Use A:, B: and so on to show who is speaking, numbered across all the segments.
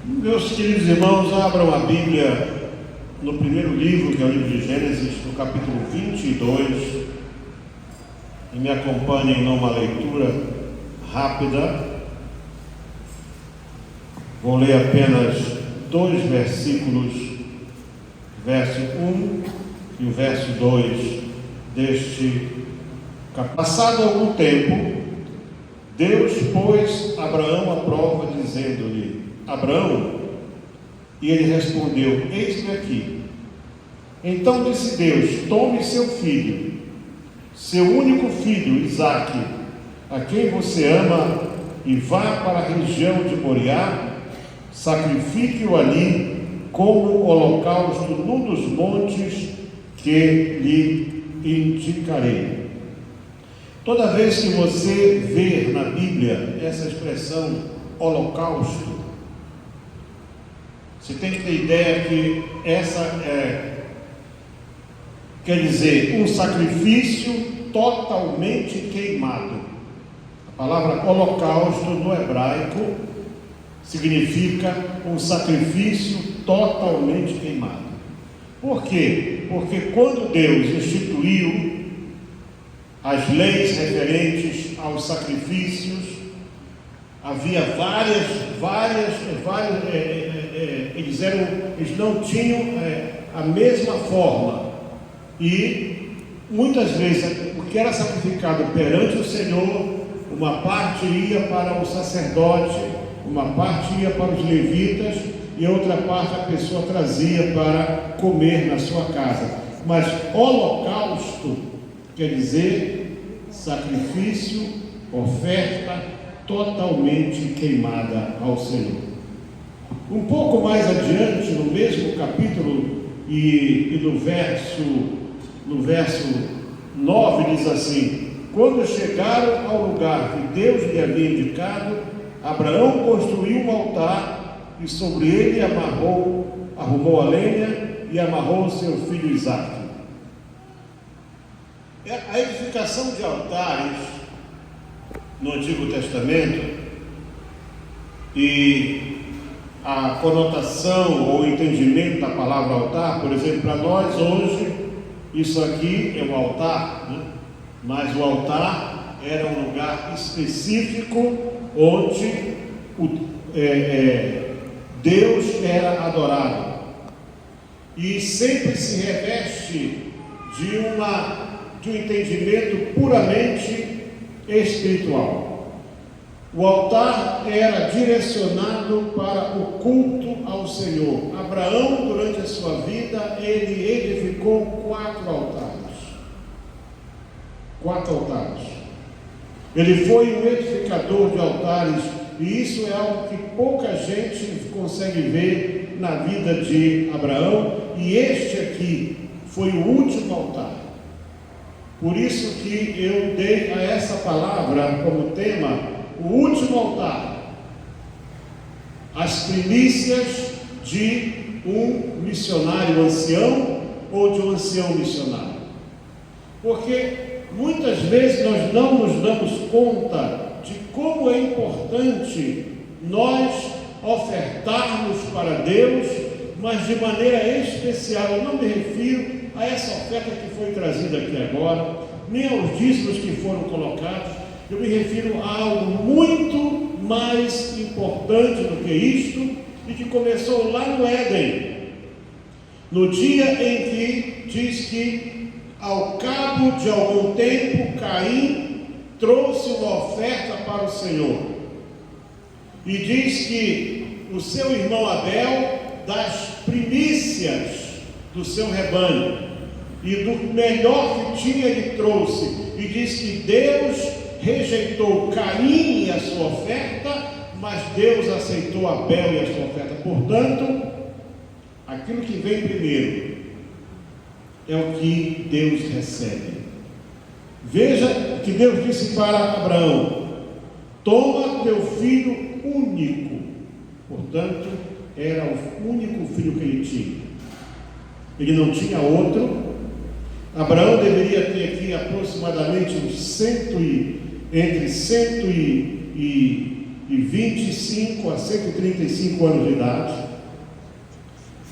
A: Meus queridos irmãos, abram a Bíblia no primeiro livro, que é o livro de Gênesis, no capítulo 22, e me acompanhem numa leitura rápida. Vou ler apenas 2 versículos, verso 1 e o verso 2 deste capítulo. Passado algum tempo, Deus pôs Abraão à prova, dizendo-lhe: Abraão, e ele respondeu: eis-me aqui. Então disse Deus: tome seu filho, seu único filho, Isaque, a quem você ama, e vá para a região de Moriá, sacrifique-o ali como holocausto num dos montes que lhe indicarei. Toda vez que você ver na Bíblia essa expressão holocausto, você tem que ter ideia que essa quer dizer um sacrifício totalmente queimado. A palavra holocausto no hebraico significa um sacrifício totalmente queimado. Por quê? Porque quando Deus instituiu as leis referentes aos sacrifícios, havia eles não tinham a mesma forma, e muitas vezes o que era sacrificado perante o Senhor, uma parte ia para o sacerdote, uma parte ia para os levitas, e outra parte a pessoa trazia para comer na sua casa. Mas holocausto quer dizer sacrifício, oferta totalmente queimada ao Senhor. Um pouco mais adiante, no mesmo capítulo, e no verso 9, diz assim: quando chegaram ao lugar que Deus lhe havia indicado, Abraão construiu um altar, e sobre ele arrumou a lenha e amarrou seu filho Isaque. A edificação de altares no Antigo Testamento, e a conotação ou entendimento da palavra altar, por exemplo, para nós hoje, isso aqui é um altar, né? Mas o altar era um lugar específico onde Deus era adorado, e sempre se reveste de um entendimento puramente espiritual. O altar era direcionado para o culto ao Senhor. Abraão, durante a sua vida, ele edificou 4 altares. 4 altares. Ele foi um edificador de altares, e isso é algo que pouca gente consegue ver na vida de Abraão, e este aqui foi o último altar. Por isso que eu dei a essa palavra como tema o último altar, as primícias de um missionário ancião ou de um ancião missionário. Porque muitas vezes nós não nos damos conta de como é importante nós ofertarmos para Deus, mas de maneira especial. Eu não me refiro a essa oferta que foi trazida aqui agora, nem aos dízimos que foram colocados. Eu me refiro a algo muito mais importante do que isto, e que começou lá no Éden, no dia em que diz que, ao cabo de algum tempo, Caim trouxe uma oferta para o Senhor, e diz que o seu irmão Abel, das primícias do seu rebanho e do melhor que tinha, ele trouxe, e diz que Deus rejeitou Caim e a sua oferta, mas Deus aceitou Abel e a sua oferta. Portanto, aquilo que vem primeiro é o que Deus recebe. Veja que Deus disse para Abraão: toma teu filho único. Portanto, era o único filho que ele tinha. Ele não tinha outro. Abraão deveria ter aqui aproximadamente uns entre 100 e 25 a 135 anos de idade.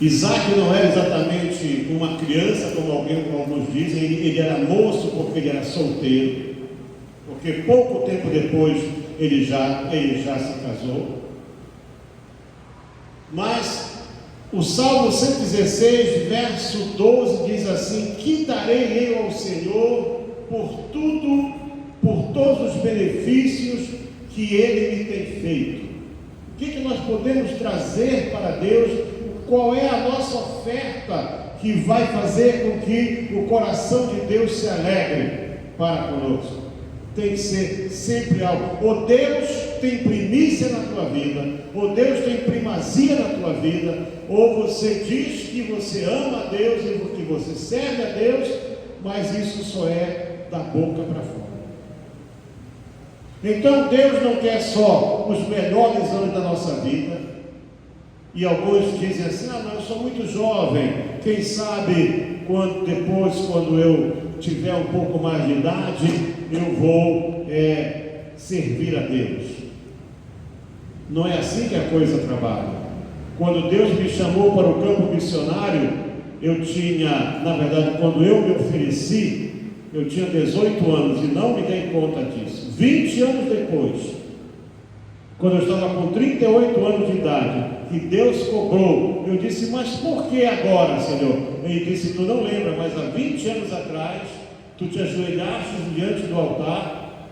A: Isaac não era exatamente uma criança, como alguns dizem, ele era moço porque ele era solteiro, porque pouco tempo depois ele já se casou. Mas o Salmo 116, verso 12 diz assim: que darei eu ao Senhor por todos os benefícios que Ele me tem feito? O que nós podemos trazer para Deus? Qual é a nossa oferta que vai fazer com que o coração de Deus se alegre para conosco? Tem que ser sempre algo. Ou Deus tem primícia na tua vida, ou Deus tem primazia na tua vida, ou você diz que você ama a Deus e que você serve a Deus, mas isso só é da boca para fora. Então Deus não quer só os melhores anos da nossa vida. E alguns dizem assim: mas eu sou muito jovem, quem sabe depois, quando eu tiver um pouco mais de idade, eu vou servir a Deus. Não é assim que a coisa trabalha. Quando Deus me chamou para o campo missionário, eu tinha, na verdade, quando eu me ofereci, eu tinha 18 anos e não me dei conta disso. 20 anos depois, quando eu estava com 38 anos de idade, que Deus cobrou, eu disse: mas por que agora, Senhor? Ele disse: tu não lembra, mas há 20 anos atrás, tu te ajoelhaste diante do altar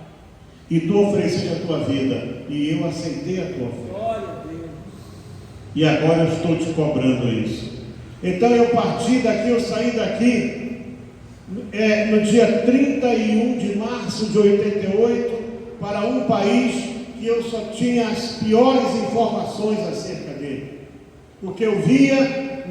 A: e tu ofereceste a tua vida, e eu aceitei a tua oferta. Glória a Deus. E agora eu estou te cobrando isso. Então eu parti daqui, eu saí daqui no dia 31 de março de 88 para um país que eu só tinha as piores informações acerca dele. O que eu via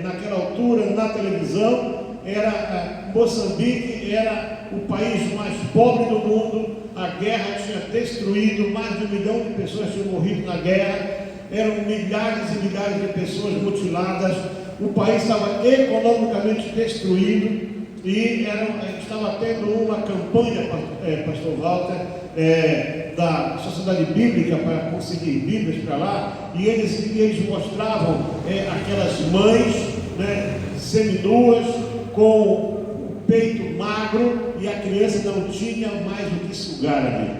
A: naquela altura na televisão era Moçambique era o país mais pobre do mundo, a guerra tinha destruído, mais de 1 milhão de pessoas tinham morrido na guerra, eram milhares e milhares de pessoas mutiladas, o país estava economicamente destruído e estava tendo uma campanha, pastor Walter, da Sociedade Bíblica para conseguir Bíblias para lá, e eles mostravam aquelas mães, seminuas, com o peito magro, e a criança não tinha mais o que sugar ali.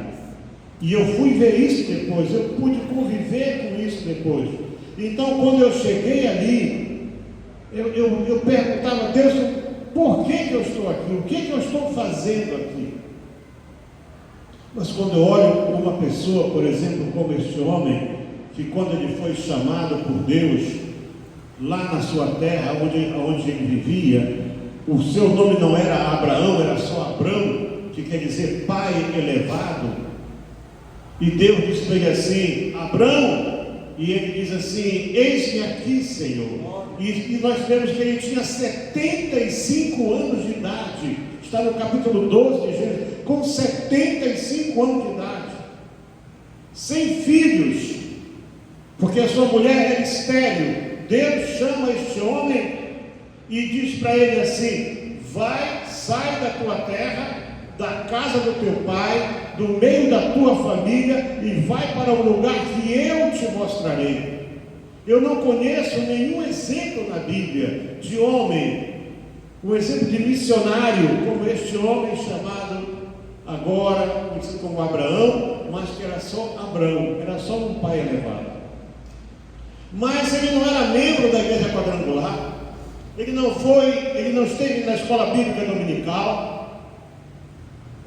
A: E eu fui ver isso depois, eu pude conviver com isso depois. Então, quando eu cheguei ali, eu perguntava a Deus: por que eu estou aqui? O que eu estou fazendo aqui? Mas quando eu olho uma pessoa, por exemplo, como este homem, que quando ele foi chamado por Deus, lá na sua terra, onde ele vivia, o seu nome não era Abraão, era só Abrão, que quer dizer pai elevado, e Deus disse para ele assim: Abrão, e ele diz assim: eis-me aqui, Senhor. E nós vemos que ele tinha 75 anos de idade, está no capítulo 12 de Gênesis, com 75 anos de idade, sem filhos, porque a sua mulher era estéril. Deus chama este homem e diz para ele assim: sai da tua terra, da casa do teu pai, do meio da tua família, e vai para um lugar que eu te mostrarei. Eu não conheço nenhum exemplo na Bíblia de homem, um exemplo de missionário como este homem chamado agora, conhecido como Abraão, mas que era só Abrão, era só um pai elevado. Mas ele não era membro da igreja quadrangular, ele não esteve na escola bíblica dominical,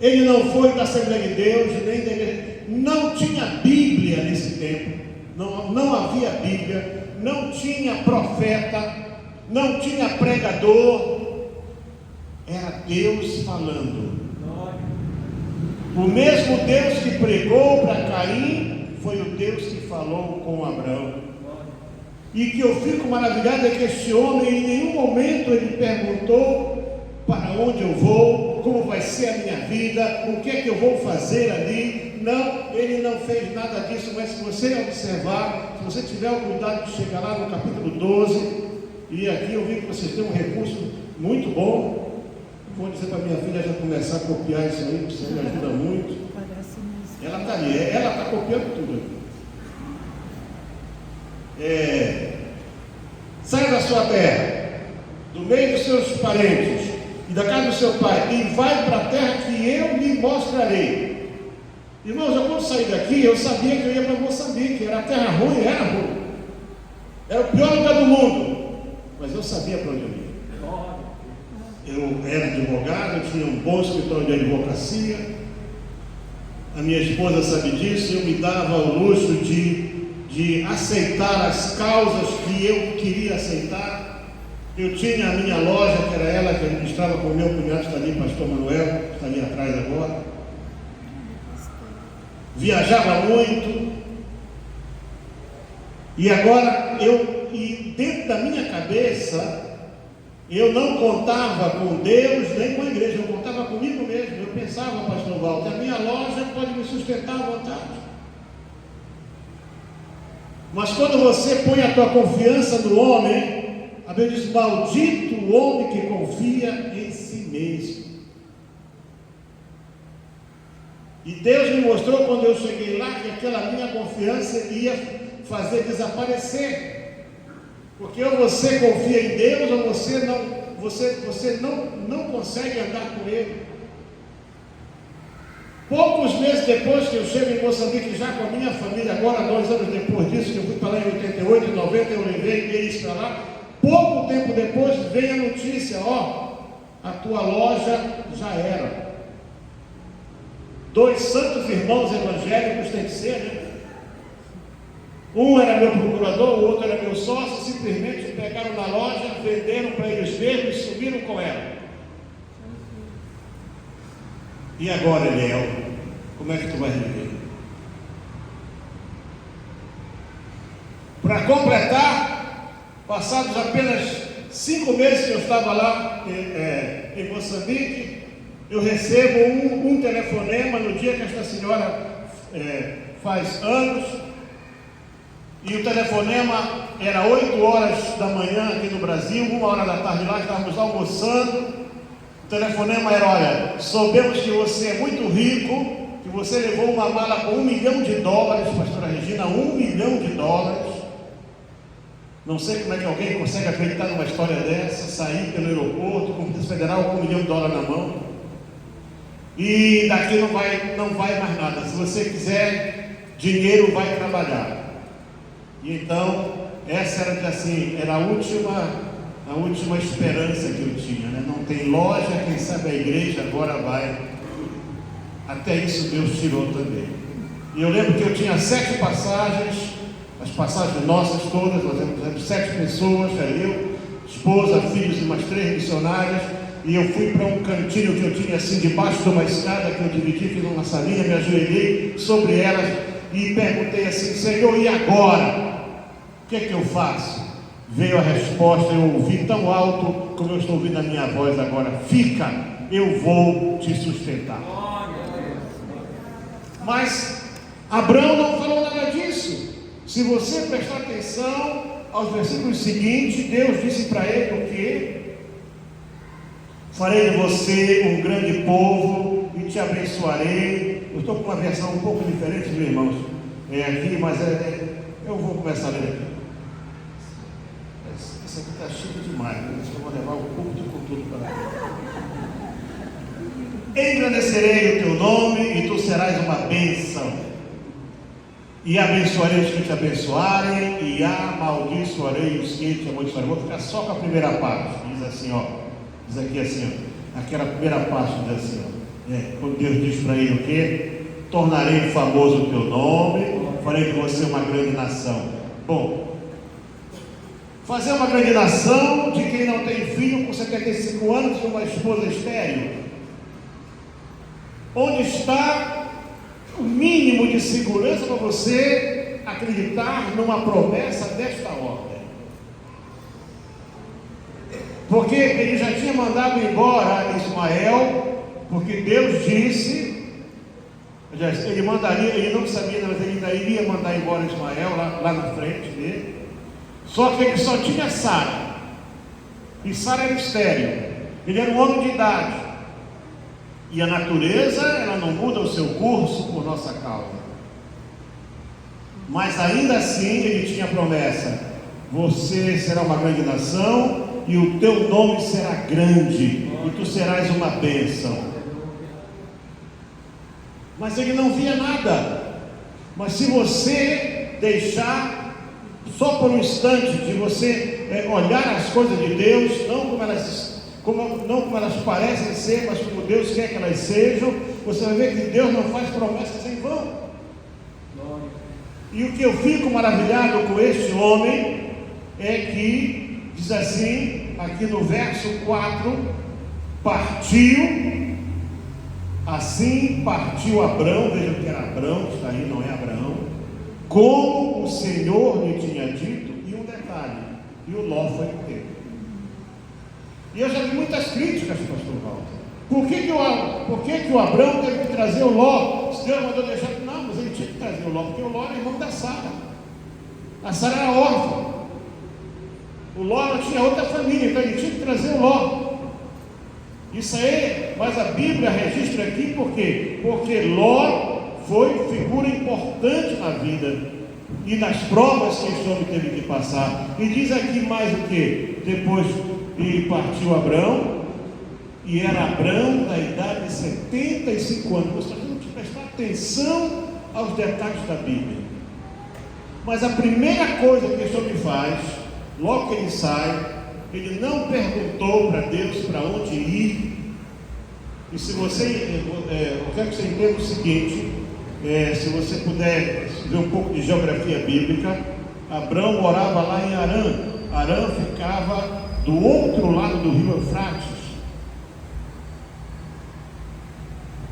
A: ele não foi da Assembleia de Deus, nem da igreja, não tinha Bíblia nesse tempo. Não havia Bíblia, não tinha profeta, não tinha pregador, era Deus falando. O mesmo Deus que pregou para Caim foi o Deus que falou com Abraão. E que eu fico maravilhado é que este homem, em nenhum momento ele perguntou para onde eu vou, como vai ser a minha vida, o que é que eu vou fazer ali. Não, ele não fez nada disso, mas se você observar, se você tiver o cuidado de chegar lá no capítulo 12, e aqui eu vi que vocês têm um recurso muito bom, vou dizer para minha filha já começar a copiar isso aí, porque isso me ajuda muito. Ela está ali, ela está copiando tudo. Sai da sua terra, do meio dos seus parentes e da casa do seu pai, e vai para a terra que eu lhe mostrarei. Irmãos, eu quando saí daqui, eu sabia que eu ia para Moçambique. Era terra ruim, era ruim. Era o pior lugar do mundo. Mas eu sabia para onde eu ia. Eu era advogado, eu tinha um bom escritório de advocacia. A minha esposa sabe disso. Eu me dava o luxo de aceitar as causas que eu queria aceitar. Eu tinha a minha loja, que era ela que administrava com o meu cunhado, está ali, pastor Manuel, está ali atrás agora. Viajava muito. E agora, dentro da minha cabeça, eu não contava com Deus nem com a igreja, eu contava comigo mesmo. Eu pensava, pastor Walter, a minha loja pode me sustentar à vontade. Mas quando você põe a tua confiança no homem, a Bíblia diz: maldito o homem que confia em si mesmo. E Deus me mostrou quando eu cheguei lá que aquela minha confiança ia fazer desaparecer. Porque ou você confia em Deus ou você não consegue andar com Ele. Poucos meses depois que eu chego em Moçambique, já com a minha família, agora 2 anos depois disso, que eu fui para lá em 88, 90, eu levei eles para lá. Pouco tempo depois vem a notícia: a tua loja já era. 2 santos irmãos evangélicos tem que ser, né? Um era meu procurador, o outro era meu sócio. Simplesmente pegaram na loja, venderam para eles mesmos e subiram com ela. E agora, Eliel, como é que tu vai viver? Para completar, passados apenas 5 meses que eu estava lá em Moçambique, eu recebo um telefonema no dia que esta senhora faz anos. E o telefonema era 8 horas da manhã aqui no Brasil, 1 hora da tarde lá, estávamos almoçando. O telefonema era: olha, soubemos que você é muito rico, que você levou uma mala com $1 milhão, pastora Regina, $1 milhão. Não sei como é que alguém consegue acreditar numa história dessa, sair pelo aeroporto com o Polícia Federal com $1 milhão na mão. E daqui não vai mais nada. Se você quiser dinheiro, vai trabalhar. E então, essa era a última esperança que eu tinha, né? Não tem loja, quem sabe a igreja agora vai. Até isso Deus tirou também. E eu lembro que eu tinha 7 passagens, as passagens nossas todas, nós temos 7 pessoas, eu, esposa, filhos e umas 3 missionárias. E eu fui para um cantinho que eu tinha assim, debaixo de uma escada que eu dividi, fiz uma salinha, me ajoelhei sobre elas e perguntei assim: Senhor, e agora? O que é que eu faço? Veio a resposta, eu ouvi tão alto como eu estou ouvindo a minha voz agora: fica, eu vou te sustentar. Mas Abraão não falou nada disso. Se você prestar atenção aos versículos seguintes, Deus disse para ele o quê? Farei de você um grande povo e te abençoarei. Eu estou com uma versão um pouco diferente, meus irmãos, aqui, mas eu vou começar a ler aqui. Essa aqui está chique demais, né? Eu vou levar o púlpito com tudo para lá. Engrandecerei o teu nome e tu serás uma bênção. E abençoarei os que te abençoarem e amaldiçoarei os que te amaldiçoarem. Vou ficar só com a primeira parte. Diz assim, diz aqui assim, aquela primeira parte diz assim, quando Deus diz para ele o quê? Tornarei famoso o teu nome, farei de você uma grande nação. Bom, fazer uma grande nação de quem não tem filho com 75 anos e uma esposa estéril. Onde está o mínimo de segurança para você acreditar numa promessa desta ordem? Porque ele já tinha mandado embora Ismael, porque Deus disse, ele mandaria, ele não sabia, mas ele ainda iria mandar embora Ismael lá na frente dele. Só que ele só tinha Sara, e Sara era estéril, ele era um homem de idade. E a natureza, ela não muda o seu curso por nossa causa. Mas ainda assim ele tinha a promessa: você será uma grande nação e o teu nome será grande e tu serás uma bênção. Mas ele não via nada. Mas se você deixar só por um instante de você olhar as coisas de Deus, não como elas parecem ser, mas como Deus quer que elas sejam, você vai ver que Deus não faz promessas em vão. E o que eu fico maravilhado com este homem é que diz assim, aqui no verso 4, partiu, assim partiu Abrão, veja que era Abrão, que está aí, não é Abraão, como o Senhor lhe tinha dito. E um detalhe, e o Ló foi com ele. E eu já vi muitas críticas, pastor Walter. Por que o Abrão teve que trazer o Ló? Se Deus mandou deixar, não, mas ele tinha que trazer o Ló, porque o Ló era irmão da Sara. A Sara era órfã. O Ló tinha outra família, então ele tinha que trazer o Ló. Isso aí, mas a Bíblia registra aqui por quê? Porque Ló foi figura importante na vida e nas provas que esse homem teve que passar. E diz aqui mais o que? Depois partiu Abrão, e era Abrão da idade de 75 anos. Você tem que prestar atenção aos detalhes da Bíblia. Mas a primeira coisa que esse homem faz, logo que ele sai, ele não perguntou para Deus para onde ir. E se você, eu quero que você entenda o seguinte, se você puder ver um pouco de geografia bíblica, Abrão morava lá em Harã. Harã ficava do outro lado do rio Eufrates.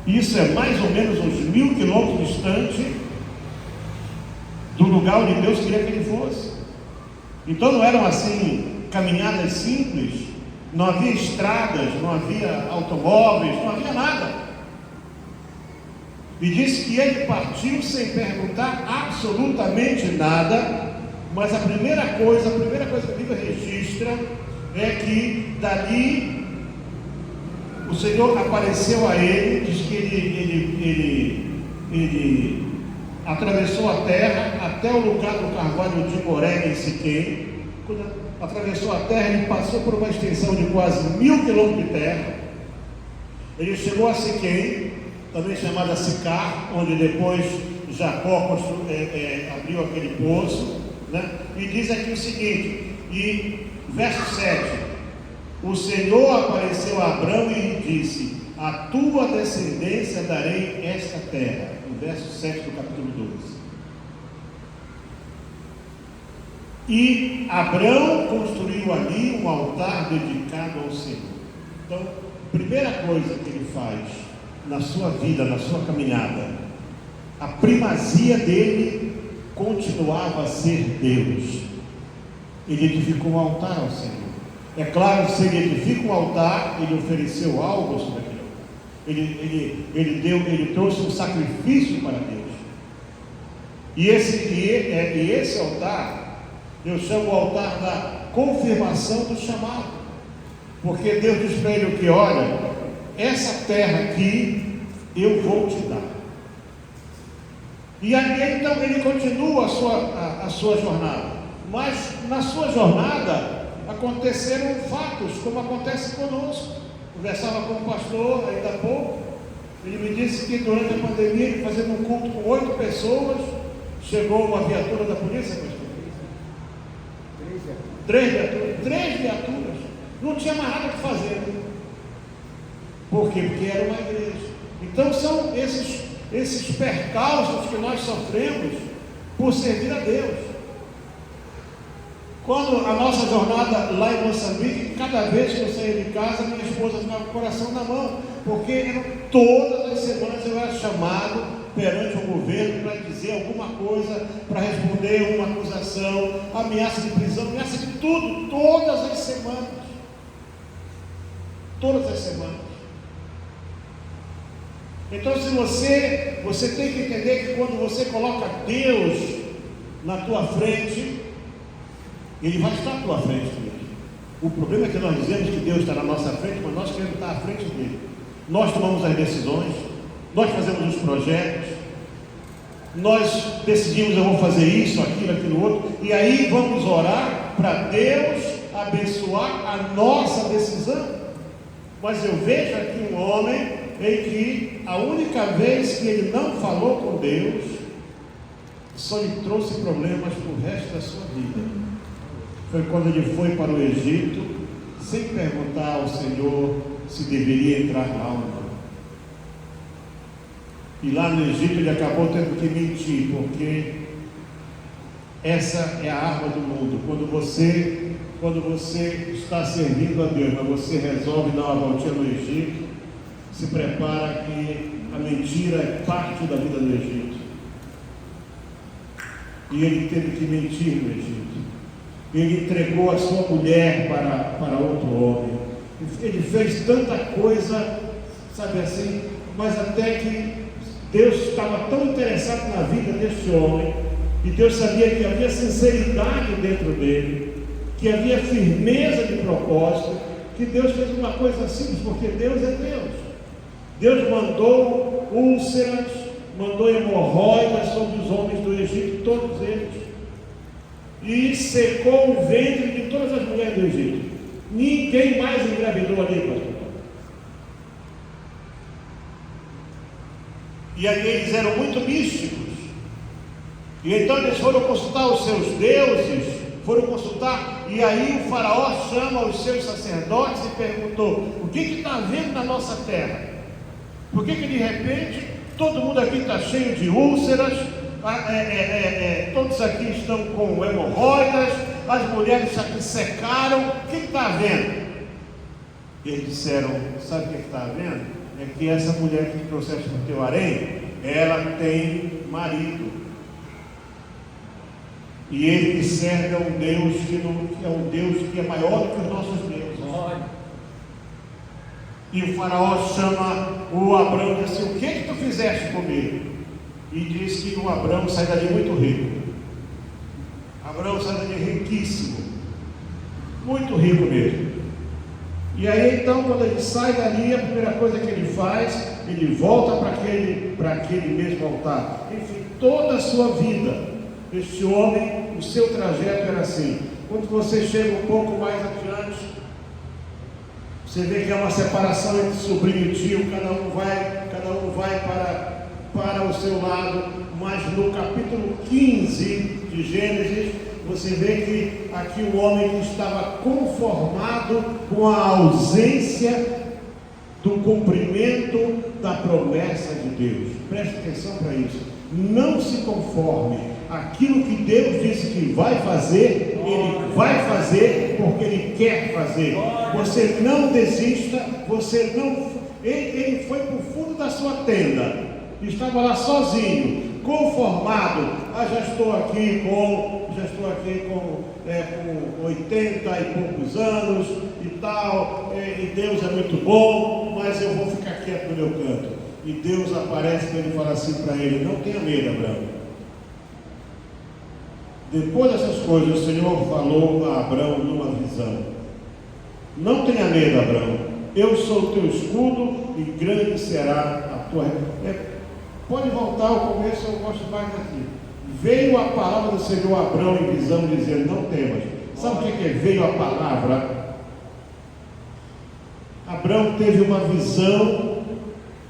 A: Isso é mais ou menos uns 1000 quilômetros distante do lugar onde Deus queria que ele fosse. Então não eram assim caminhadas simples, não havia estradas, não havia automóveis, não havia nada. E disse que ele partiu sem perguntar absolutamente nada, mas a primeira coisa que a Bíblia registra é que dali o Senhor apareceu a ele, diz que ele atravessou a terra até o lugar do carvalho de Moré em Siquém. Quando atravessou a terra, ele passou por uma extensão de quase 1000 quilômetros de terra. Ele chegou a Siquém, também chamada Sicar, onde depois Jacó abriu aquele poço, né? E diz aqui o seguinte, e verso 7, o Senhor apareceu a Abrão e lhe disse: a tua descendência darei esta terra. No verso 7 do capítulo 12. E Abrão construiu ali um altar dedicado ao Senhor. Então, primeira coisa que ele faz na sua vida, na sua caminhada, a primazia dele continuava a ser Deus. Ele edificou um altar ao Senhor. É claro que se ele edifica um altar, ele ofereceu algo sobre aquele altar. Ele trouxe um sacrifício para Deus. E esse altar, eu chamo o altar da confirmação do chamado. Porque Deus diz para ele o que? Olha, essa terra aqui eu vou te dar. E aí então ele continua a sua jornada. Mas na sua jornada aconteceram fatos, como acontece conosco. Conversava com o pastor ainda há pouco. Ele me disse que durante a pandemia, ele fazendo um culto com 8 pessoas, chegou uma viatura da polícia, pastor. 3 viaturas. Não tinha mais nada que fazer. Por quê? Porque era uma igreja. Então são esses percalços que nós sofremos por servir a Deus. Quando a nossa jornada lá em Moçambique, cada vez que eu saía de casa, minha esposa ficava com o coração na mão, porque todas as semanas eu era chamado perante o governo para dizer alguma coisa, para responder uma acusação, ameaça de prisão, ameaça de tudo, todas as semanas. Todas as semanas. Então, se você tem que entender que quando você coloca Deus na tua frente, Ele vai estar à tua frente mesmo. O problema é que nós dizemos que Deus está na nossa frente, mas nós queremos estar à frente dele. Nós tomamos as decisões, nós fazemos os projetos, nós decidimos, eu vou fazer isso, aquilo, outro, e aí vamos orar para Deus abençoar a nossa decisão. Mas eu vejo aqui um homem em que a única vez que ele não falou com Deus, só lhe trouxe problemas para o resto da sua vida. Foi quando ele foi para o Egito, sem perguntar ao Senhor se deveria entrar lá ou não. E lá no Egito ele acabou tendo que mentir, porque essa é a arma do mundo. Quando você está servindo a Deus, mas você resolve dar uma voltinha no Egito, se prepara que a mentira é parte da vida do Egito. E ele teve que mentir no Egito. Ele entregou a sua mulher para outro homem. Ele fez tanta coisa, sabe assim, mas até que Deus estava tão interessado na vida deste homem, e Deus sabia que havia sinceridade dentro dele, que havia firmeza de propósito, que Deus fez uma coisa simples, porque Deus é Deus. Deus mandou úlceras, mandou hemorroidas sobre os homens do Egito, todos eles, e secou o ventre de todas as mulheres do Egito. Ninguém mais engravidou ali, pastor. E aí eles eram muito místicos, e então eles foram consultar os seus deuses, e aí o faraó chama os seus sacerdotes e perguntou: o que está havendo na nossa terra? Por que de repente todo mundo aqui está cheio de úlceras, todos aqui estão com hemorroidas, as mulheres aqui secaram, o que está havendo? Eles disseram: sabe o que está havendo? É que essa mulher que trouxeste para o teu harém, ela tem marido. E ele serve a um Deus que é um Deus que é maior do que os nossos deuses. E o faraó chama o Abrão e diz assim: o que tu fizeste comigo? E diz que o Abrão sai dali muito rico. Abrão sai dali riquíssimo, muito rico mesmo. E aí então, quando ele sai dali, a primeira coisa que ele faz, ele volta para aquele mesmo altar. Enfim, toda a sua vida, este homem, o seu trajeto era assim. Quando você chega um pouco mais adiante, você vê que há uma separação entre sobrinho e tio, cada um vai para o seu lado. Mas no capítulo 15 de Gênesis, você vê que aqui o homem que estava conformado com a ausência do cumprimento da promessa de Deus. Preste atenção para isso. Não se conforme. Aquilo que Deus disse que vai fazer, Ele vai fazer porque Ele quer fazer. Você não desista, Ele foi para o fundo da sua tenda, estava lá sozinho, conformado. Já estou aqui com 80 e poucos anos e tal, e Deus é muito bom, mas eu vou ficar quieto no meu canto. E Deus aparece para ele e fala assim para ele: não tenha medo, Abraão. Depois dessas coisas, o Senhor falou a Abrão numa visão: não tenha medo, Abrão, eu sou o teu escudo e grande será a tua. Pode voltar ao começo, eu gosto mais daqui. Veio a palavra do Senhor a Abrão em visão, dizendo: não temas. Sabe o que é veio a palavra? Abrão teve uma visão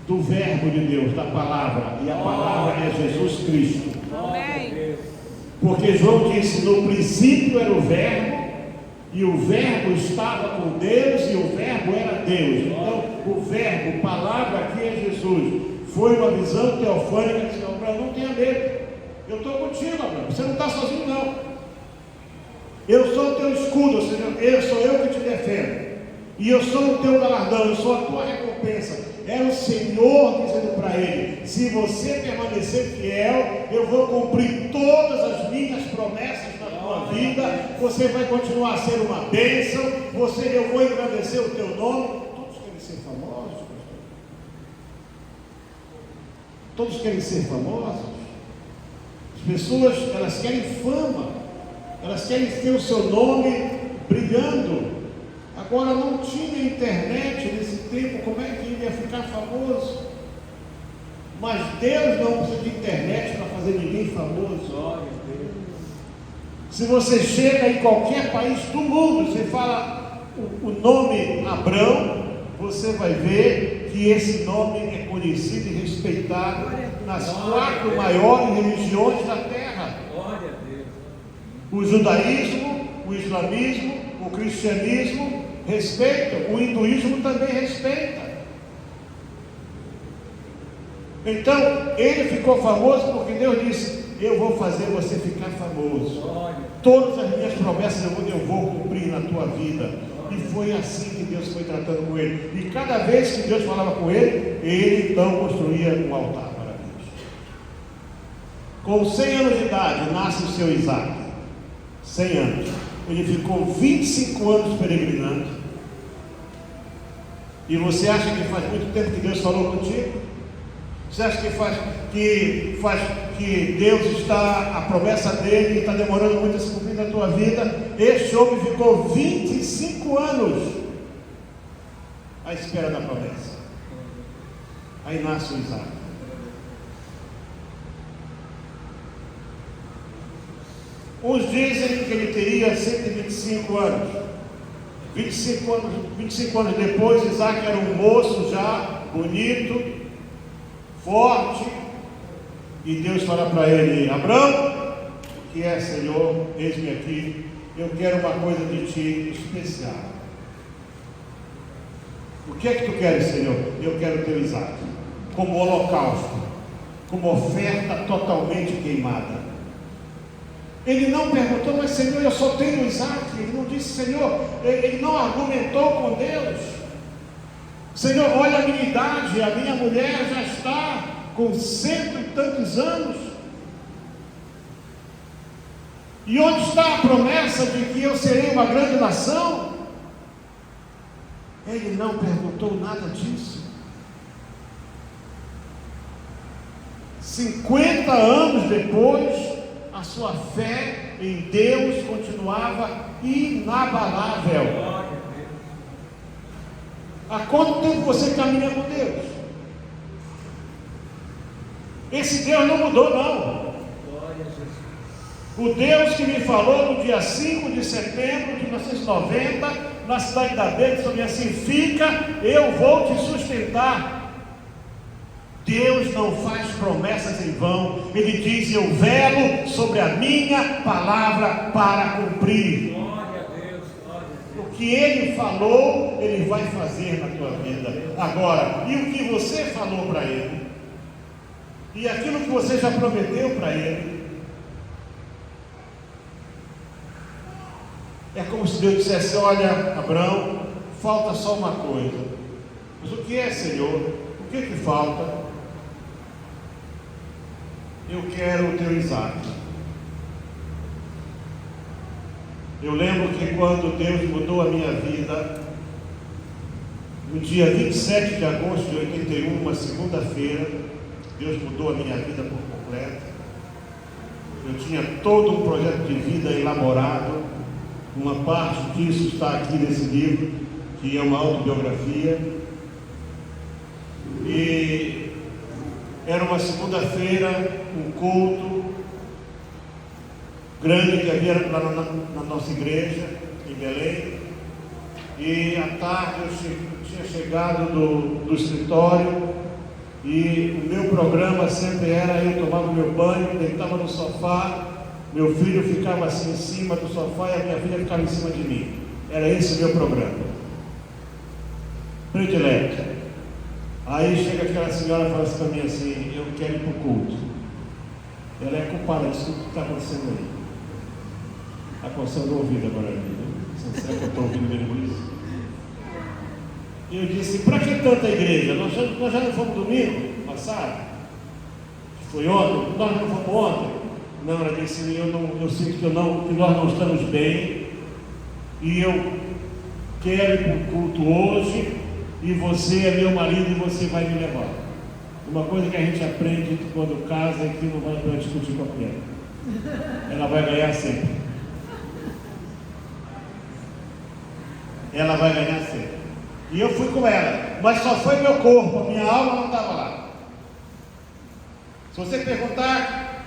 A: do verbo de Deus, da palavra, e a palavra é Jesus Cristo. Amém. Porque João disse: no princípio era o verbo, e o verbo estava com Deus, e o verbo era Deus. Então o verbo, palavra aqui é Jesus. Foi uma visão teofânica, disse: Abraão, não tenha medo, eu estou contigo, Abraão, você não está sozinho não. Eu sou o teu escudo, ou seja, sou eu que te defendo, e eu sou o teu galardão, eu sou a tua recompensa. É o Senhor dizendo para ele: se você permanecer fiel, eu vou cumprir todas as minhas promessas na tua vida. Você vai continuar a ser uma bênção, eu vou engrandecer o teu nome. Todos querem ser famosos, pastor? Todos querem ser famosos? As pessoas, elas querem fama, elas querem ter o seu nome brilhando. Agora, não tinha internet nesse tempo, como é que ele ia ficar famoso? Mas Deus não precisa de internet para fazer ninguém famoso. Se você chega em qualquer país do mundo, você fala o nome Abrão, você vai ver que esse nome é conhecido e respeitado nas 4 maiores religiões da terra: o judaísmo, o islamismo, o cristianismo respeitam, o hinduísmo também respeita. Então, ele ficou famoso porque Deus disse: eu vou fazer você ficar famoso. Todas as minhas promessas eu vou cumprir na tua vida. E foi assim que Deus foi tratando com ele. E cada vez que Deus falava com ele, ele então construía um altar para Deus. Com 100 anos de idade, nasce o seu Isaac. 100 anos. Ele ficou 25 anos peregrinando. E você acha que faz muito tempo que Deus falou contigo? Você acha que Deus está, a promessa dele está demorando muito a se cumprir na tua vida? Este homem ficou 25 anos à espera da promessa. Aí nasce o Isaac. Uns dizem que ele teria 125 anos. 25 anos depois, Isaac era um moço já, bonito, forte, e Deus fala para ele: Abrão, o que é, Senhor? Eis-me aqui, eu quero uma coisa de ti especial. O que é que tu queres, Senhor? Eu quero teu Isaac, como holocausto, como oferta totalmente queimada. Ele não perguntou: mas Senhor, eu só tenho Isaac. Ele não disse: Senhor, ele não argumentou com Deus. Senhor, olha a minha idade, a minha mulher já está com 100 e tantos anos. E onde está a promessa de que eu serei uma grande nação? Ele não perguntou nada disso. 50 anos depois, a sua fé em Deus continuava inabalável. Há quanto tempo você caminha com Deus? Esse Deus não mudou, não. O Deus que me falou no dia 5 de setembro de 1990, na cidade da Beira, disse assim: fica, eu vou te sustentar. Deus não faz promessas em vão. Ele diz: eu velo sobre a minha palavra para cumprir. O que Ele falou, Ele vai fazer na tua vida. Agora, e o que você falou para Ele? E aquilo que você já prometeu para Ele? É como se Deus dissesse: olha, Abraão, falta só uma coisa. Mas o que é, Senhor? O que falta? Eu quero o teu Isaac. Eu lembro que quando Deus mudou a minha vida, no dia 27 de agosto de 81, uma segunda-feira, Deus mudou a minha vida por completo. Eu tinha todo um projeto de vida elaborado. Uma parte disso está aqui nesse livro, que é uma autobiografia. E era uma segunda-feira, um culto grande que havia lá na nossa igreja, em Belém. E à tarde eu tinha chegado do escritório, e o meu programa sempre era: eu tomava meu banho, deitava no sofá, meu filho ficava assim em cima do sofá e a minha filha ficava em cima de mim. Era esse o meu programa predileto. Aí chega aquela senhora e fala assim para mim assim: eu quero ir para o culto. Ela é culpada disso tudo que está acontecendo aí. Está coçando o ouvido agora ali. Será que eu estou ouvindo mesmo isso? E eu disse: para que tanta igreja? Nós já não fomos domingo passado? Foi ontem? Nós não fomos ontem? Não, ela disse: eu sinto que nós não estamos bem, e eu quero ir para o culto hoje, e você é meu marido e você vai me levar. Uma coisa que a gente aprende quando casa é que não vai para discutir com a mulher. Ela vai ganhar sempre. ela vai ganhar sempre. E eu fui com ela, mas só foi meu corpo, a minha alma não estava lá. Se você perguntar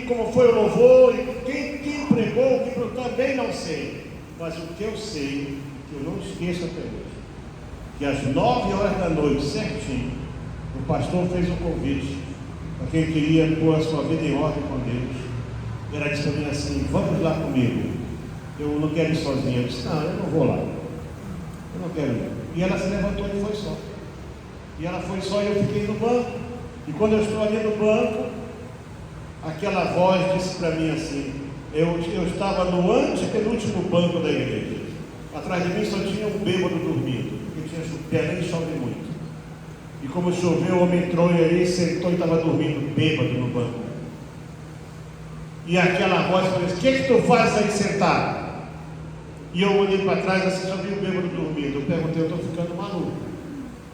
A: como foi o louvor, quem pregou, eu também não sei. Mas o que eu sei, que eu não esqueço até hoje, que às 9 horas da noite, certinho, o pastor fez um convite para quem queria pôr a sua vida em ordem com Deus. Ela disse para mim assim: vamos lá comigo, eu não quero ir sozinha. Eu disse: não, eu não vou lá, eu não quero ir. E ela se levantou e foi só. E ela foi só e eu fiquei no banco. E quando eu estou ali no banco, aquela voz disse para mim assim, eu estava no antepenúltimo banco da igreja. Atrás de mim só tinha um bêbado dormindo, porque tinha Belém e chove muito. E como choveu, o homem entrou e aí sentou e estava dormindo, bêbado no banco. E aquela voz falou assim: o que tu fazes aí sentado? E eu olhei para trás assim, só vi o bêbado dormindo. Eu perguntei: eu estou ficando maluco,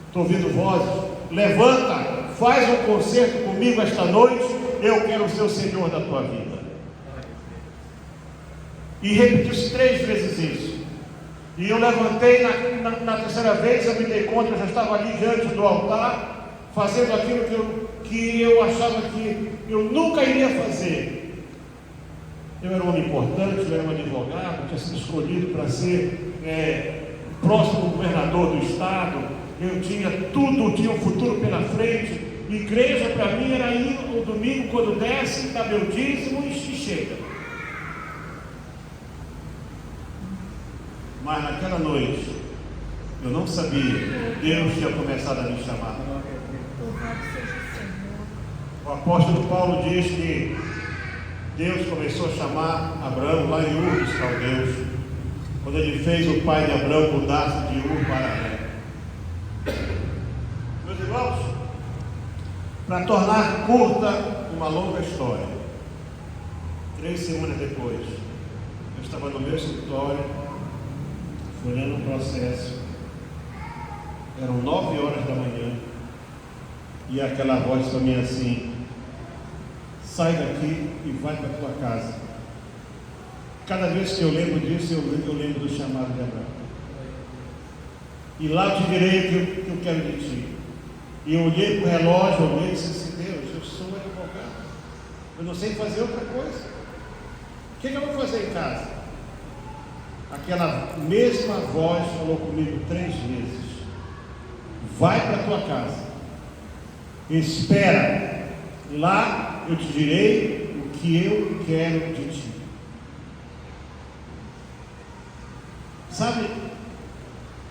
A: estou ouvindo vozes, levanta, faz um concerto comigo esta noite, eu quero ser o Senhor da tua vida. E repetiu 3 vezes isso. E eu levantei na terceira vez, eu me dei conta, eu já estava ali diante do altar, fazendo aquilo que eu achava que eu nunca iria fazer. Eu era um homem importante, eu era um advogado, tinha sido escolhido para ser próximo governador do estado, eu tinha tudo, tinha um futuro pela frente. Igreja para mim era ir no domingo quando desce, dá meu dízimo e chega. Mas naquela noite, eu não sabia, Deus tinha começado a me chamar. O apóstolo Paulo diz que Deus começou a chamar Abraão lá em Ur dos Caldeus, quando ele fez o pai de Abraão mudar-se de Ur para Arã. Meus irmãos, para tornar curta uma longa história, 3 semanas depois, eu estava no meu escritório, olhando o processo, eram 9 horas da manhã, e aquela voz para mim assim: sai daqui e vai para a tua casa. Cada vez que eu lembro disso, eu lembro do chamado de Abraão. E lá te direi o que eu quero de ti. E eu olhei para o relógio, eu olhei e disse assim: Deus, eu sou advogado, eu não sei fazer outra coisa, o que eu vou fazer em casa? Aquela mesma voz falou comigo 3 vezes: vai para a tua casa, espera, lá eu te direi o que eu quero de ti. Sabe,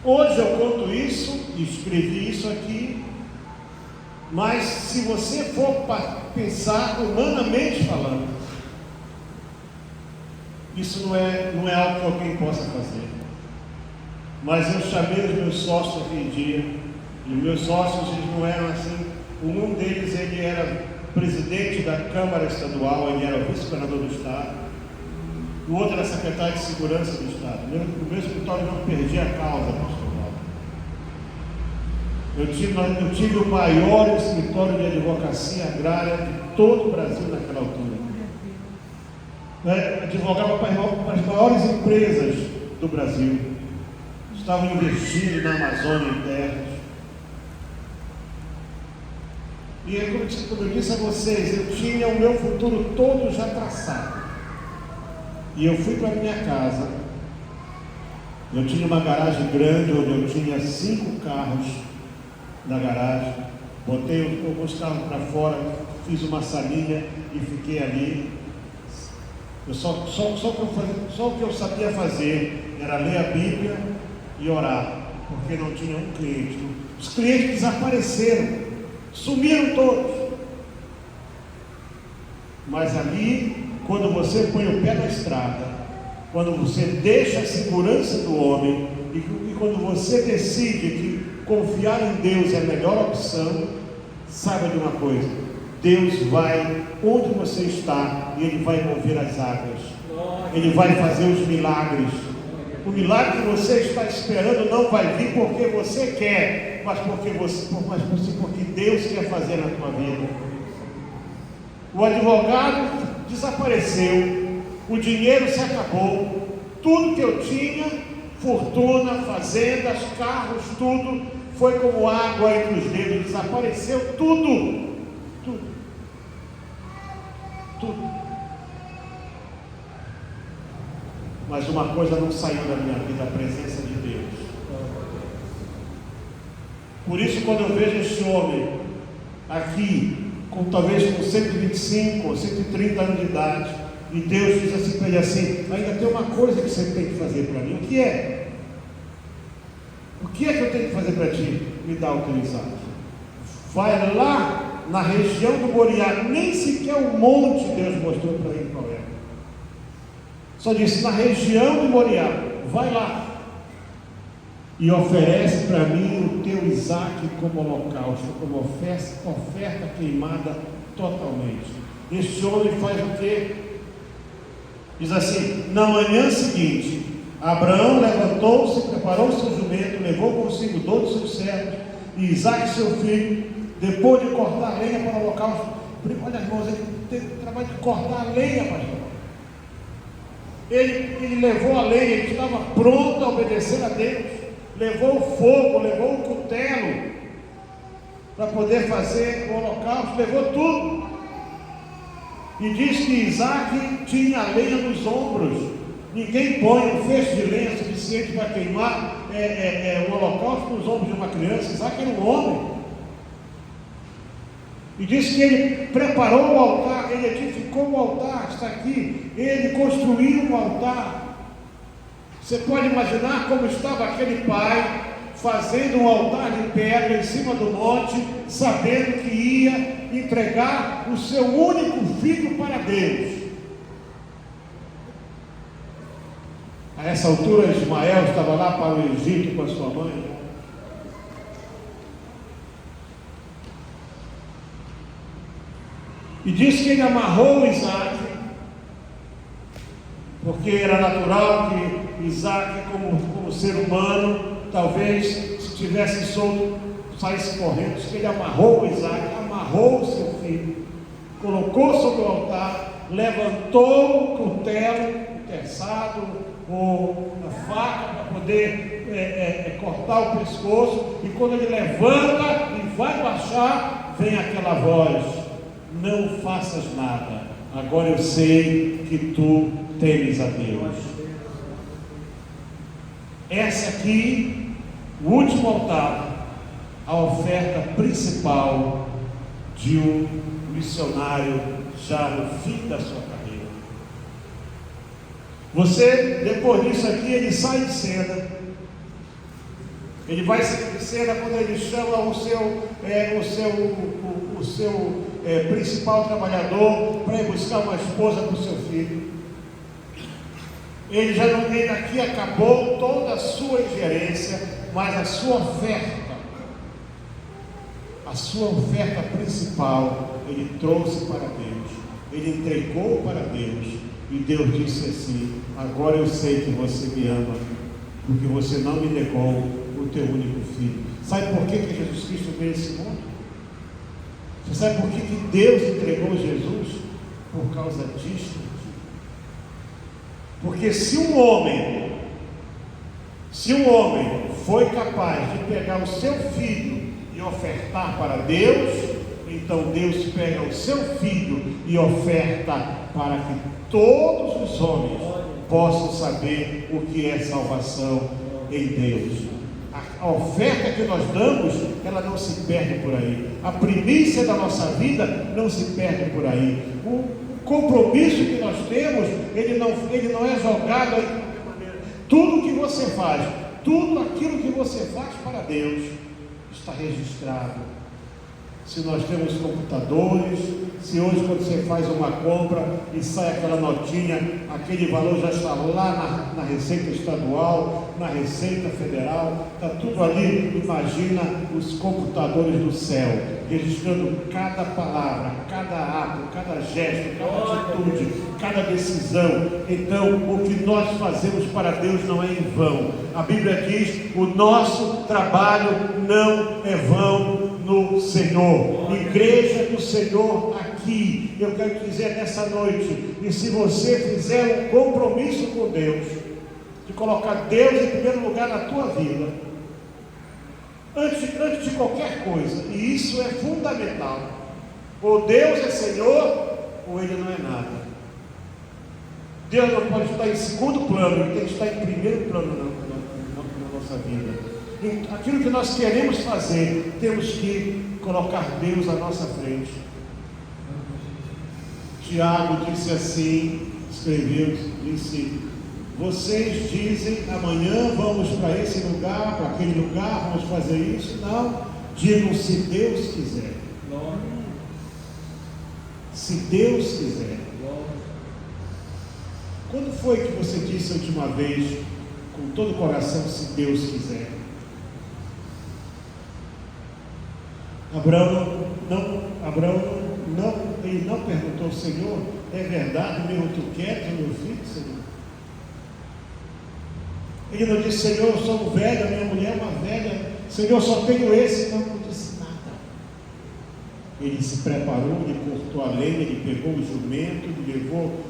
A: hoje eu conto isso e escrevi isso aqui, mas se você for pensar humanamente falando, isso não é algo que alguém possa fazer. Mas eu chamei os meus sócios aquele dia, e os meus sócios, eles não eram assim. Um deles, ele era presidente da Câmara Estadual, ele era vice-governador do Estado. O outro era secretário de Segurança do Estado. O meu escritório não perdia a causa, pastor Paulo. Eu tive o maior escritório de advocacia agrária de todo o Brasil naquela altura. Advogava para as maiores empresas do Brasil, estavam investindo na Amazônia em terras. E como eu disse a vocês, eu tinha o meu futuro todo já traçado. E eu fui para a minha casa. Eu tinha uma garagem grande, onde eu tinha 5 carros na garagem. Botei alguns carros para fora, fiz uma salinha e fiquei ali. Só o que eu sabia fazer era ler a Bíblia e orar, porque não tinha um cliente. Os clientes desapareceram, sumiram todos. Mas ali, quando você põe o pé na estrada, quando você deixa a segurança do homem e quando você decide que confiar em Deus é a melhor opção, saiba de uma coisa: Deus vai onde você está e Ele vai mover as águas. Ele vai fazer os milagres. O milagre que você está esperando não vai vir porque você quer, mas porque Deus quer fazer na tua vida. O advogado desapareceu, o dinheiro se acabou, tudo que eu tinha fortuna, fazendas, carros, tudo foi como água entre os dedos, desapareceu tudo, tudo, tudo. Mas uma coisa não saiu da minha vida, a presença de Deus. Por isso, quando eu vejo esse homem aqui, talvez com 125 ou 130 anos de idade, e Deus diz assim para ele assim: ainda tem uma coisa que você tem que fazer para mim. O que é? O que é que eu tenho que fazer para ti? Me dá autorizado. Vai lá na região do Moriá, nem sequer o monte Deus mostrou para ele qual era. Só disse: na região do Moriá, vai lá e oferece para mim o teu Isaque como holocausto, como oferta queimada totalmente. Este homem faz o quê? Diz assim: na manhã seguinte, Abraão levantou-se, preparou o seu jumento, levou consigo 12 dos seus servos e Isaque seu filho, depois de cortar a lenha para o holocausto. Olha, irmãos, ele teve o trabalho de cortar a lenha, pastor. Ele levou a lenha, ele estava pronto a obedecer a Deus, levou o fogo, levou o cutelo para poder fazer o holocausto, levou tudo. E diz que Isaque tinha a lenha nos ombros. Ninguém põe um feixe de lenha suficiente para queimar o holocausto nos ombros de uma criança. Isaque era um homem. E diz que ele preparou o altar, ele edificou o altar, está aqui, ele construiu o altar. Você pode imaginar como estava aquele pai fazendo um altar de pedra em cima do monte, sabendo que ia entregar o seu único filho para Deus. A essa altura, Ismael estava lá para o Egito com a sua mãe. E diz que ele amarrou Isaque, porque era natural que Isaque, como ser humano, talvez se tivesse solto, saísse correndo. Diz que ele amarrou Isaque, amarrou o seu filho, colocou sobre o altar, levantou o cutelo, o terçado, ou a faca para poder cortar o pescoço, e quando ele levanta e vai baixar, vem aquela voz: não faças nada, agora eu sei que tu temes a Deus. Essa aqui, o último altar, a oferta principal de um missionário já no fim da sua carreira. Você, depois disso aqui, ele sai de cena. Ele vai sair de cena quando ele chama o seu principal trabalhador para ir buscar uma esposa para o seu filho. Ele aqui acabou toda a sua ingerência, mas a sua oferta principal, ele trouxe para Deus, ele entregou para Deus, e Deus disse assim: agora eu sei que você me ama, porque você não me negou o teu único filho. Sabe por que Jesus Cristo veio a esse mundo? Você sabe por que Deus entregou Jesus? Por causa disso. Porque se um homem foi capaz de pegar o seu filho e ofertar para Deus, então Deus pega o seu filho e oferta para que todos os homens possam saber o que é salvação em Deus. A oferta que nós damos, ela não se perde por aí. A primícia da nossa vida não se perde por aí. O compromisso que nós temos, ele não é jogado aí de qualquer maneira. Tudo que você faz, tudo aquilo que você faz para Deus, está registrado. Se nós temos computadores, se hoje quando você faz uma compra e sai aquela notinha, aquele valor já está lá na Receita Estadual, na Receita Federal, está tudo ali. Imagina os computadores do céu, registrando cada palavra, cada ato, cada gesto, cada atitude, cada decisão. Então, o que nós fazemos para Deus não é em vão. A Bíblia diz: o nosso trabalho não é vão no Senhor. Igreja do Senhor aqui, eu quero dizer nessa noite, e se você fizer um compromisso com Deus, de colocar Deus em primeiro lugar na tua vida, antes de qualquer coisa, e isso é fundamental. Ou Deus é Senhor, ou Ele não é nada. Deus não pode estar em segundo plano, Ele tem que estar em primeiro plano na nossa vida. Aquilo que nós queremos fazer, temos que colocar Deus à nossa frente. Tiago disse assim, escreveu, disse: vocês dizem, amanhã vamos para esse lugar, para aquele lugar, vamos fazer isso. Não, digam se Deus quiser. Se Deus quiser. Quando foi que você disse a última vez, com todo o coração, se Deus quiser? Abraão ele não perguntou: Senhor, é verdade mesmo tu queres o meu filho, Senhor? Ele não disse: Senhor, eu sou velho, a minha mulher é uma velha, Senhor, só tenho esse. Não disse nada. Ele se preparou, ele cortou a lenha, ele pegou o jumento, ele levou o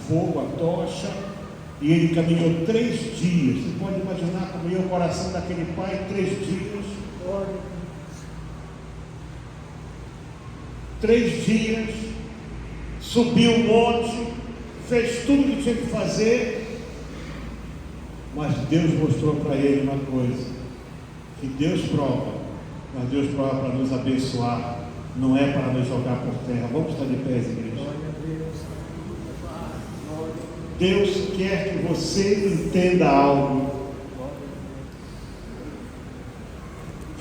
A: fogo, a tocha, e ele caminhou 3 dias. Você pode imaginar como ia o coração daquele pai, 3 dias. 3 dias, subiu o monte, fez tudo o que tinha que fazer, mas Deus mostrou para ele uma coisa: que Deus prova, mas Deus prova para nos abençoar, não é para nos jogar por terra. Vamos estar de pé, igreja. Deus quer que você entenda algo,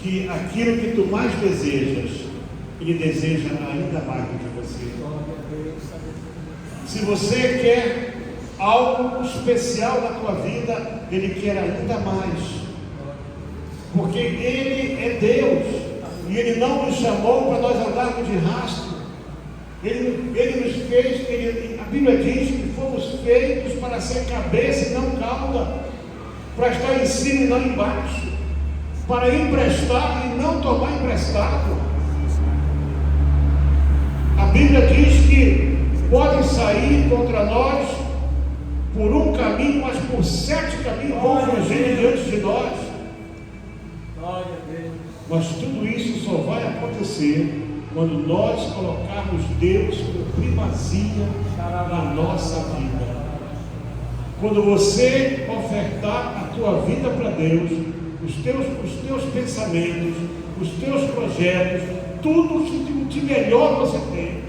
A: que aquilo que tu mais desejas, Ele deseja ainda mais do que você. Se você quer algo especial na tua vida, Ele quer ainda mais, porque Ele é Deus, e Ele não nos chamou para nós andarmos de rastro. Ele nos fez, a Bíblia diz que fomos feitos para ser cabeça e não cauda, para estar em cima e não embaixo, para emprestar e não tomar emprestado. A Bíblia diz que podem sair contra nós por um caminho, mas por 7 caminhos vão fugir diante de nós. Mas tudo isso só vai acontecer quando nós colocarmos Deus como primazia na nossa vida. Quando você ofertar a tua vida para Deus, os teus pensamentos, os teus projetos, tudo que de melhor você tem,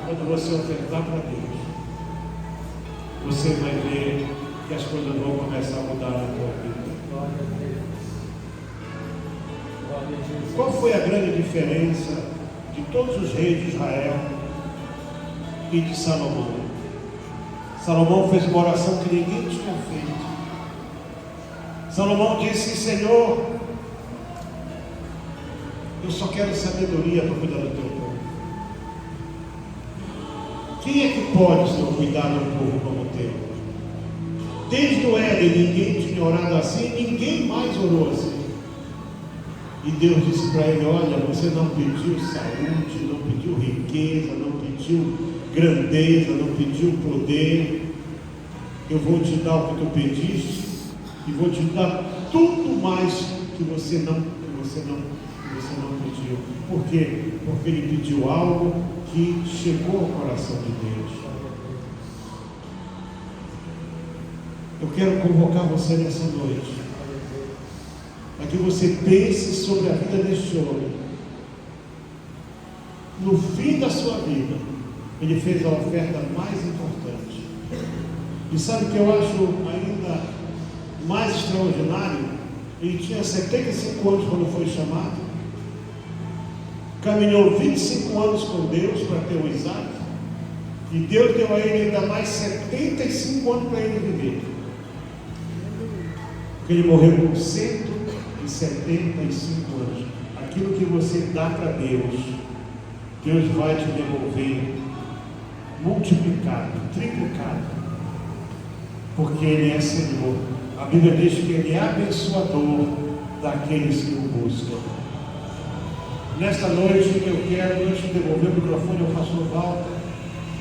A: quando você ofertar para Deus, você vai ver que as coisas vão começar a mudar na tua vida. Qual foi a grande diferença de todos os reis de Israel e de Salomão? Salomão fez uma oração que ninguém tinha feito. Salomão disse: Senhor, eu só quero sabedoria para cuidar do teu povo. Quem é que pode, Senhor, cuidar de um povo como o teu? Desde o Éden ninguém tinha orado assim, ninguém mais orou assim. E Deus disse para ele: olha, você não pediu saúde, não pediu riqueza, não pediu grandeza, não pediu poder. Eu vou te dar o que tu pediste e vou te dar tudo mais que você não pediu. Por quê? Porque ele pediu algo que chegou ao coração de Deus. Eu quero convocar você nessa noite, para que você pense sobre a vida deste homem. No fim da sua vida, ele fez a oferta mais importante. E sabe o que eu acho ainda mais extraordinário? Ele tinha 75 anos quando foi chamado, caminhou 25 anos com Deus para ter o Isaac, e Deus deu a ele ainda mais 75 anos para ele viver, porque ele morreu com 175 anos. Aquilo que você dá para Deus, Deus vai te devolver multiplicado, triplicado, porque Ele é Senhor. A Bíblia diz que Ele é abençoador daqueles que o buscam. Nesta noite eu quero, antes de devolver o microfone ao pastor Walter,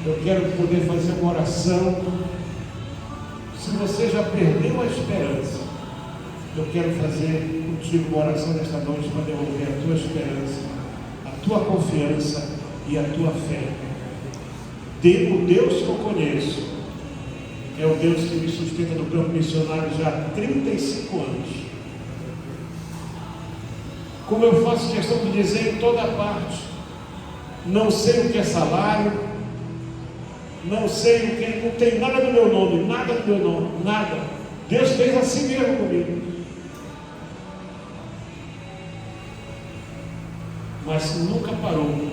A: eu quero poder fazer uma oração Se você já perdeu a esperança, eu quero fazer contigo uma oração nesta noite para devolver a tua esperança, a tua confiança e a tua fé. O Deus que eu conheço é o Deus que me sustenta no campo missionário já há 35 anos. Como eu faço questão de dizer em toda parte, não sei o que é salário, não sei o que, não tem nada no meu nome, nada no meu nome, nada. Deus fez assim mesmo comigo. Mas nunca parou,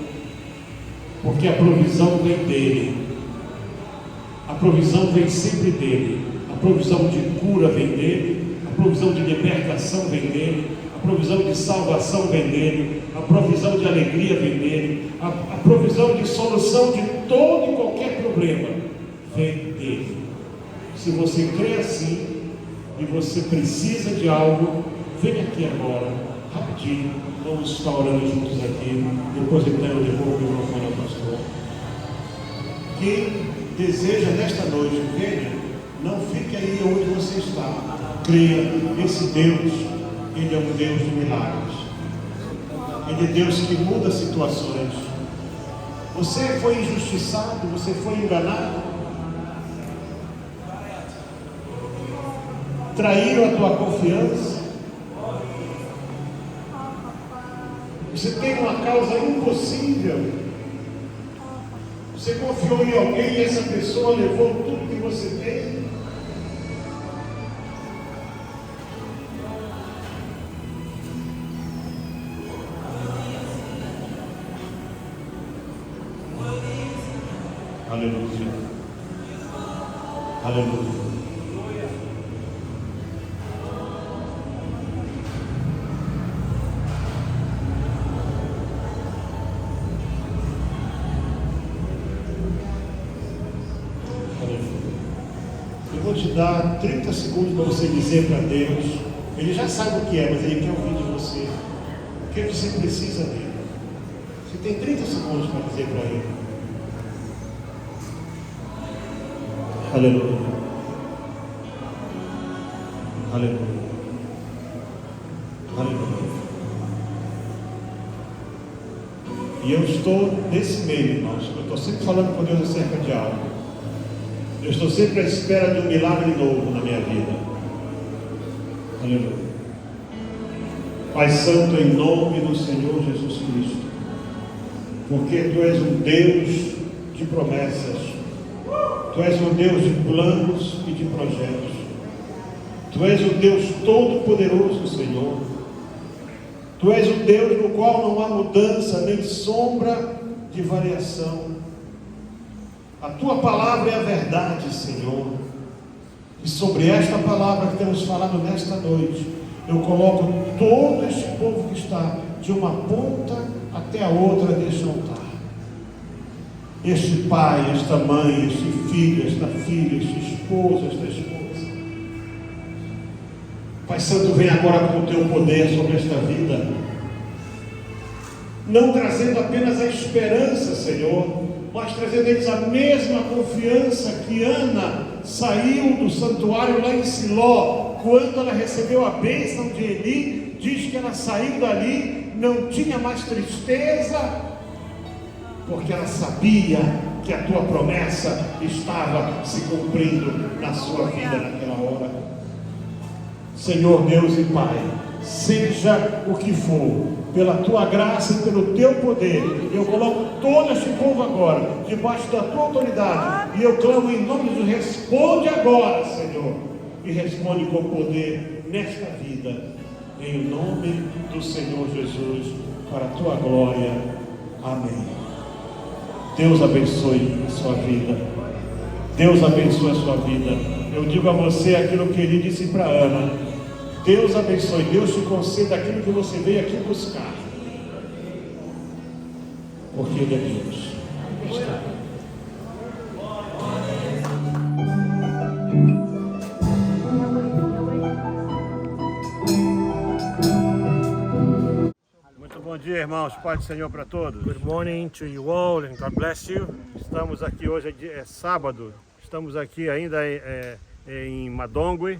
A: porque a provisão vem dele. A provisão vem sempre dele. A provisão de cura vem dele. A provisão de libertação vem dele. A provisão de salvação vem dele. A provisão de alegria vem dele. A provisão de solução de todo e qualquer problema vem dele. Se você crê assim e você precisa de algo, vem aqui agora, rapidinho. Vamos estar orando juntos aqui. Depois então eu devolvo o microfone ao pastor. Quem deseja nesta noite, venha, não fique aí onde você está. Creia, esse Deus, Ele é um Deus de milagres. Ele é Deus que muda situações. Você foi injustiçado, você foi enganado, traíram a tua confiança. Você tem uma causa impossível. Você confiou em alguém e essa pessoa levou tudo que você tem. Aleluia. Aleluia. Eu vou te dar 30 segundos para você dizer para Deus. Ele já sabe o que é, mas Ele quer ouvir de você. O que você precisa dele. Você tem 30 segundos para dizer para Ele. Aleluia. Aleluia. Aleluia. E eu estou nesse meio, irmãos. Eu estou sempre falando com Deus acerca de algo. Eu estou sempre à espera de um milagre novo na minha vida. Aleluia. Pai Santo, em nome do Senhor Jesus Cristo, porque Tu és um Deus de promessas, Tu és um Deus de planos e de projetos, Tu és um Deus todo-poderoso, Senhor. Tu és um Deus no qual não há mudança nem sombra de variação. A Tua palavra é a verdade, Senhor. E sobre esta palavra que temos falado nesta noite, eu coloco todo este povo que está de uma ponta até a outra deste altar. Este pai, esta mãe, este filho, esta filha, este esposo, esta esposa. Pai Santo, vem agora com o Teu poder sobre esta vida. Não trazendo apenas a esperança, Senhor, mas trazendo eles a mesma confiança que Ana saiu do santuário lá em Siló, quando ela recebeu a bênção de Eli. Diz que ela saiu dali, não tinha mais tristeza, porque ela sabia que a Tua promessa estava se cumprindo na sua vida naquela hora. Senhor Deus e Pai, seja o que for, pela Tua graça e pelo Teu poder, eu coloco todo este povo agora debaixo da Tua autoridade, e eu clamo em nome de Jesus: responde agora, Senhor, e responde com poder nesta vida, em nome do Senhor Jesus, para a Tua glória. Amém. Deus abençoe a sua vida. Deus abençoe a sua vida. Eu digo a você aquilo que Ele disse para Ana: Deus abençoe, Deus te conceda aquilo que você veio aqui buscar, porque Ele é Deus. Muito bom dia, irmãos. Paz do Senhor para todos.
B: Good morning to you all and God bless you.
A: Estamos aqui hoje, é sábado. Estamos aqui ainda em Madongwe.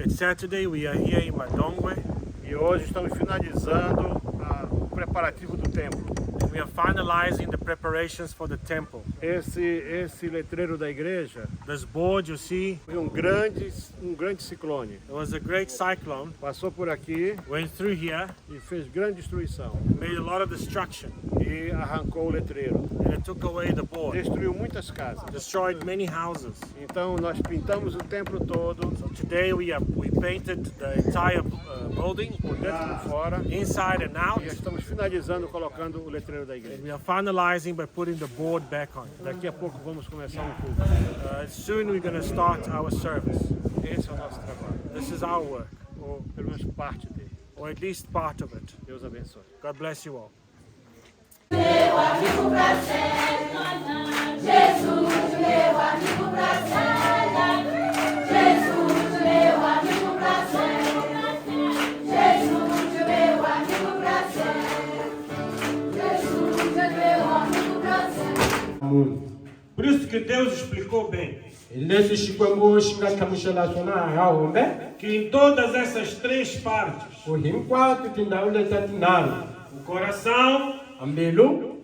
B: Saturday we are here in Madongwe.
A: E hoje estamos finalizando o preparativo do templo.
B: And we are finalizing the preparations for the temple.
A: Esse letreiro da igreja
B: This board you see,
A: foi um grande ciclone.
B: there was a great cyclone,
A: Passou por aqui
B: went through here,
A: e fez grande destruição.
B: made a lot of destruction,
A: E arrancou o letreiro.
B: and it took away the board,
A: Destruiu muitas casas.
B: destroyed many houses.
A: Então nós pintamos o templo todo,
B: So today we painted the entire building,
A: por dentro e por fora.
B: inside and out.
A: E estamos finalizando colocando o letreiro da
B: And
A: igreja.
B: we are finalizing by putting the board back on.
A: Daqui a pouco vamos começar culto.
B: Soon we're going to start our service.
A: Esse é o nosso trabalho,
B: This is our work,
A: ou pelo menos parte dele.
B: or at least part of it.
A: Deus abençoe.
B: God bless you all.
C: Meu amigo pra cela, Jesus, meu amigo pra cela, Jesus, meu amigo pra cela, Jesus, meu amigo pra cela, Jesus, meu amigo pra cela.
B: Por isso que Deus explicou bem
D: leswi Xikwembu xi nga hlamusela swona ha hombe
B: que em todas essas três partes,
D: ku hinkwato tindhawu leta tinharhu,
B: o coração,
D: a mbilu,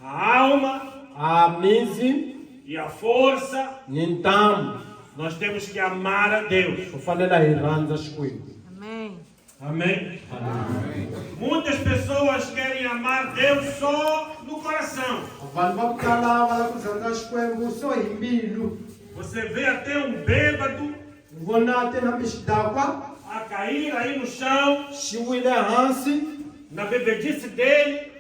B: a alma
D: a mizi
B: e a força,
D: ni ntamu,
B: nós temos que amar a Deus.
D: ku fanele hi rhandza Xikwembu.
B: Amém? Muitas pessoas querem amar Deus só no coração.
D: Vanhu va ku tala va lava ku rhandza Xikwembu so hi mbilu.
B: Você vê até um bêbado
D: Vona te hambi xidakwa
B: a cair aí no chão,
D: xi wile hansi
B: na bebedice dele,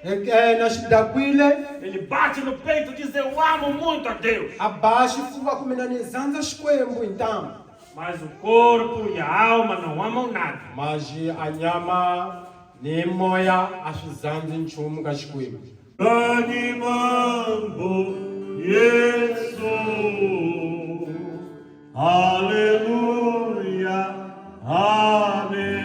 D: na xidakwile
B: ele bate no peito e diz: Eu amo muito a Deus.
D: a ba xifuva ku mina ni rhandza Xikwembu hi ntamu,
B: Mas o corpo e a alma não amam nada.
D: maji a nyama ni moya a swi zandzi nchumu ka Xikwembu.
B: Animando Jesus, aleluia, amém.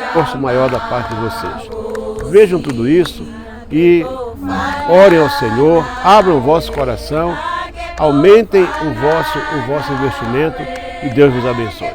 A: Esforço maior da parte de vocês. Vejam tudo isso e orem ao Senhor, abram o vosso coração, aumentem o vosso investimento e Deus vos abençoe.